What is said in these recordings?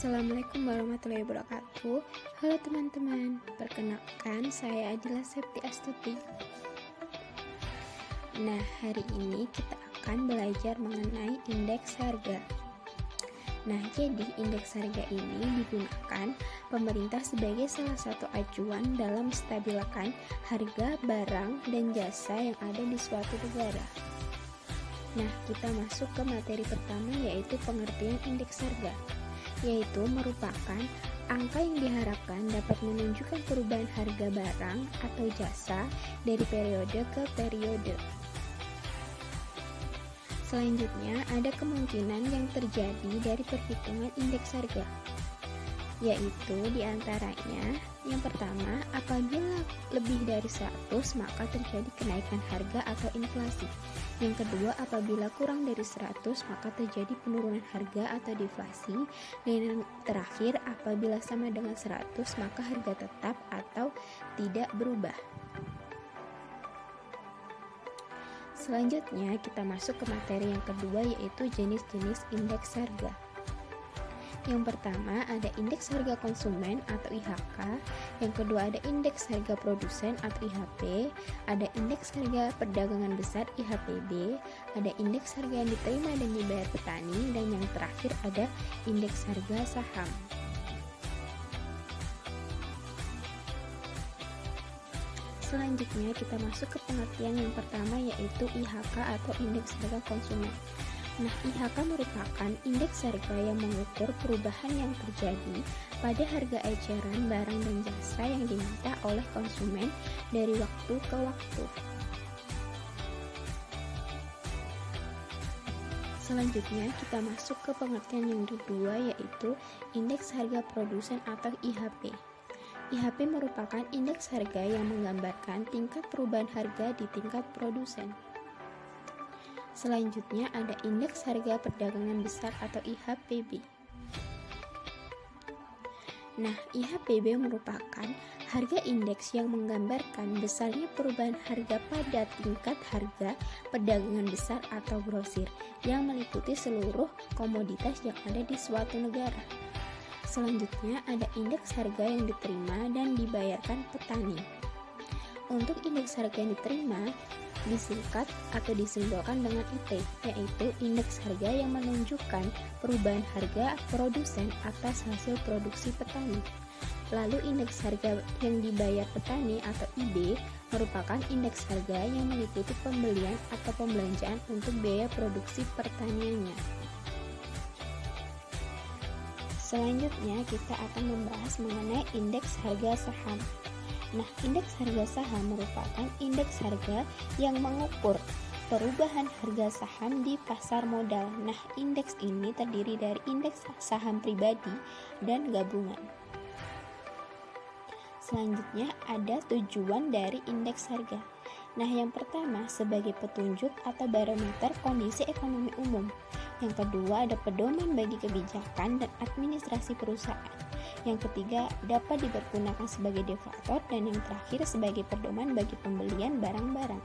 Assalamualaikum warahmatullahi wabarakatuh. Halo teman-teman, perkenalkan saya Adila Septi Astuti. Nah, hari ini kita akan belajar mengenai indeks harga. Nah, jadi indeks harga ini digunakan pemerintah sebagai salah satu acuan dalam menstabilkan harga barang dan jasa yang ada di suatu negara. Nah, kita masuk ke materi pertama, yaitu pengertian indeks harga, yaitu merupakan angka yang diharapkan dapat menunjukkan perubahan harga barang atau jasa dari periode ke periode. Selanjutnya, ada kemungkinan yang terjadi dari perhitungan indeks harga, yaitu diantaranya yang pertama, apabila lebih dari 100 maka terjadi kenaikan harga atau inflasi. Yang kedua, apabila kurang dari 100 maka terjadi penurunan harga atau deflasi. Dan yang terakhir, apabila sama dengan 100 maka harga tetap atau tidak berubah. Selanjutnya kita masuk ke materi yang kedua, yaitu jenis-jenis indeks harga. Yang pertama ada indeks harga konsumen atau IHK, yang kedua ada indeks harga produsen atau IHP, ada indeks harga perdagangan besar IHPB, ada indeks harga yang diterima dan dibayar petani, dan yang terakhir ada indeks harga saham. Selanjutnya kita masuk ke pengertian yang pertama, yaitu IHK atau indeks harga konsumen. Nah, IHK merupakan indeks harga yang mengukur perubahan yang terjadi pada harga eceran barang dan jasa yang diminta oleh konsumen dari waktu ke waktu. Selanjutnya kita masuk ke pengertian yang kedua, yaitu indeks harga produsen atau IHP. IHP merupakan indeks harga yang menggambarkan tingkat perubahan harga di tingkat produsen. Selanjutnya ada indeks harga perdagangan besar atau IHPB. Nah, IHPB merupakan harga indeks yang menggambarkan besarnya perubahan harga pada tingkat harga perdagangan besar atau grosir yang meliputi seluruh komoditas yang ada di suatu negara. Selanjutnya ada indeks harga yang diterima dan dibayarkan petani. Untuk indeks harga yang diterima disingkat atau disimbolkan dengan IT, yaitu indeks harga yang menunjukkan perubahan harga produsen atas hasil produksi petani. Lalu indeks harga yang dibayar petani atau IB merupakan indeks harga yang meliputi pembelian atau pembelanjaan untuk biaya produksi pertaniannya. Selanjutnya kita akan membahas mengenai indeks harga saham. Nah, indeks harga saham merupakan indeks harga yang mengukur perubahan harga saham di pasar modal. Nah, indeks ini terdiri dari indeks saham pribadi dan gabungan. Selanjutnya ada tujuan dari indeks harga. Nah, yang pertama sebagai petunjuk atau barometer kondisi ekonomi umum. Yang kedua ada pedoman bagi kebijakan dan administrasi perusahaan. Yang ketiga dapat dipergunakan sebagai deflator, dan yang terakhir sebagai pedoman bagi pembelian barang-barang.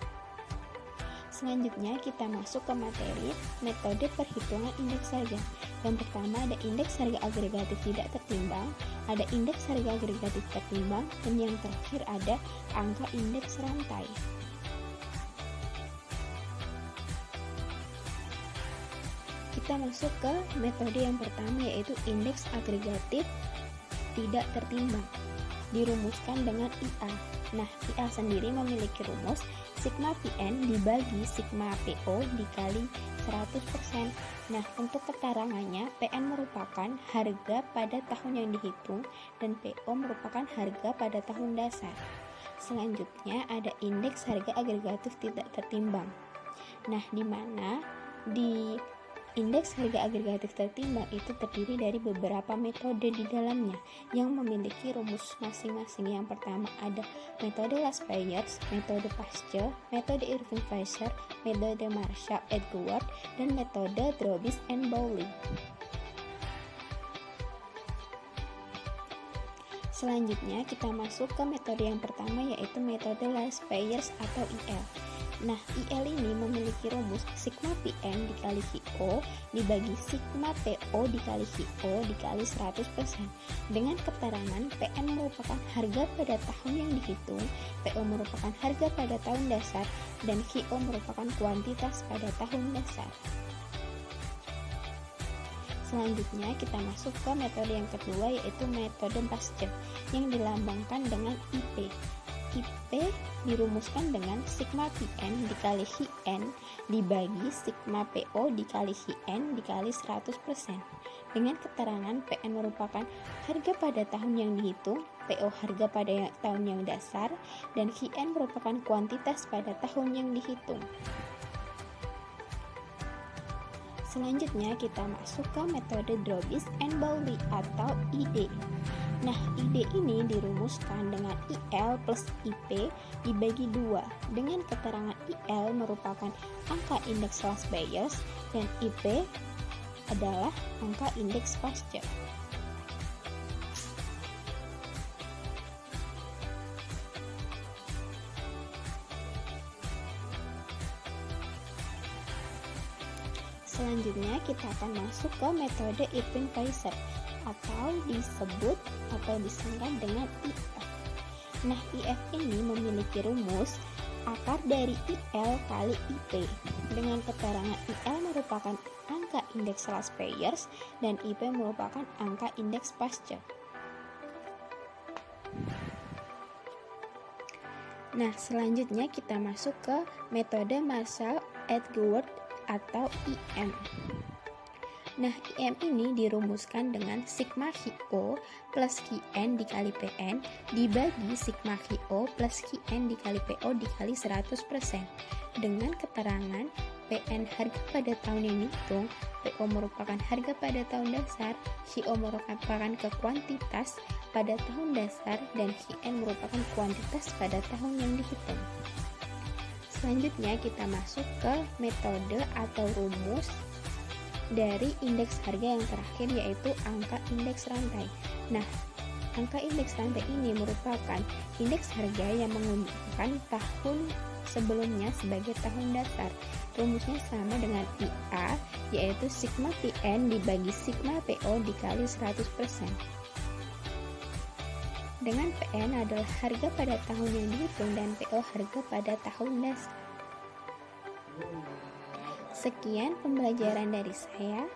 Selanjutnya kita masuk ke materi metode perhitungan indeks harga. Yang pertama ada indeks harga agregatif tidak tertimbang, ada indeks harga agregatif tertimbang, dan yang terakhir ada angka indeks rantai. Kita masuk ke metode yang pertama, yaitu indeks agregatif tidak tertimbang, dirumuskan dengan IA. Nah, IA sendiri memiliki rumus sigma PN dibagi sigma PO dikali 100%. Nah, untuk keterangannya, PN merupakan harga pada tahun yang dihitung dan PO merupakan harga pada tahun dasar. Selanjutnya ada indeks harga agregatif tidak tertimbang. Nah, di mana di indeks harga agregatif tertimbang itu terdiri dari beberapa metode di dalamnya yang memiliki rumus masing-masing. Yang pertama ada metode Laspeyres, metode Pascal, metode Irving-Fisher, metode Marshall-Edgeworth, dan metode Drobis and Bowley. Selanjutnya kita masuk ke metode yang pertama, yaitu metode Laspeyres atau IL. Nah, IL ini memiliki rumus sigma PN dikali QO dibagi sigma PO dikali QO dikali 100% dengan keterangan PN merupakan harga pada tahun yang dihitung, PO merupakan harga pada tahun dasar, dan QO merupakan kuantitas pada tahun dasar. Selanjutnya kita masuk ke metode yang kedua, yaitu metode Pasteur yang dilambangkan dengan IP. IP dirumuskan dengan sigma PN dikali HN dibagi sigma PO dikali HN dikali 100% dengan keterangan PN merupakan harga pada tahun yang dihitung, PO harga pada tahun yang dasar, dan HN merupakan kuantitas pada tahun yang dihitung. Selanjutnya kita masuk ke metode Dробis and Bowlby atau ID. Nah, ID ini dirumuskan dengan IL plus IP dibagi 2 dengan keterangan IL merupakan angka indeks Last Buyers dan IP adalah angka indeks Pasteur. Selanjutnya kita akan masuk ke metode Irving-Fisher atau disingkat dengan IF. Nah, IF ini memiliki rumus akar dari IL kali IP dengan keterangan IL merupakan angka indeks Last Buyers dan IP merupakan angka indeks Pasteur. Nah, selanjutnya kita masuk ke metode Marshall-Edgeworth atau IM. Nah, IM ini dirumuskan dengan sigma QO plus QN dikali PN dibagi sigma QO plus QN dikali PO dikali 100% dengan keterangan PN harga pada tahun yang dihitung, PO merupakan harga pada tahun dasar, QO merupakan kuantitas pada tahun dasar, dan QN merupakan kuantitas pada tahun yang dihitung. Selanjutnya kita masuk ke metode atau rumus dari indeks harga yang terakhir, yaitu angka indeks rantai. Nah, angka indeks rantai ini merupakan indeks harga yang menggunakan tahun sebelumnya sebagai tahun dasar. Rumusnya sama dengan IA, yaitu sigma PN dibagi sigma PO dikali 100%. Dengan PN adalah harga pada tahun yang dihitung dan PO harga pada tahun dasar. Sekian pembelajaran dari saya.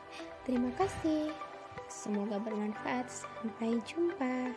Terima kasih. Semoga bermanfaat. Sampai jumpa.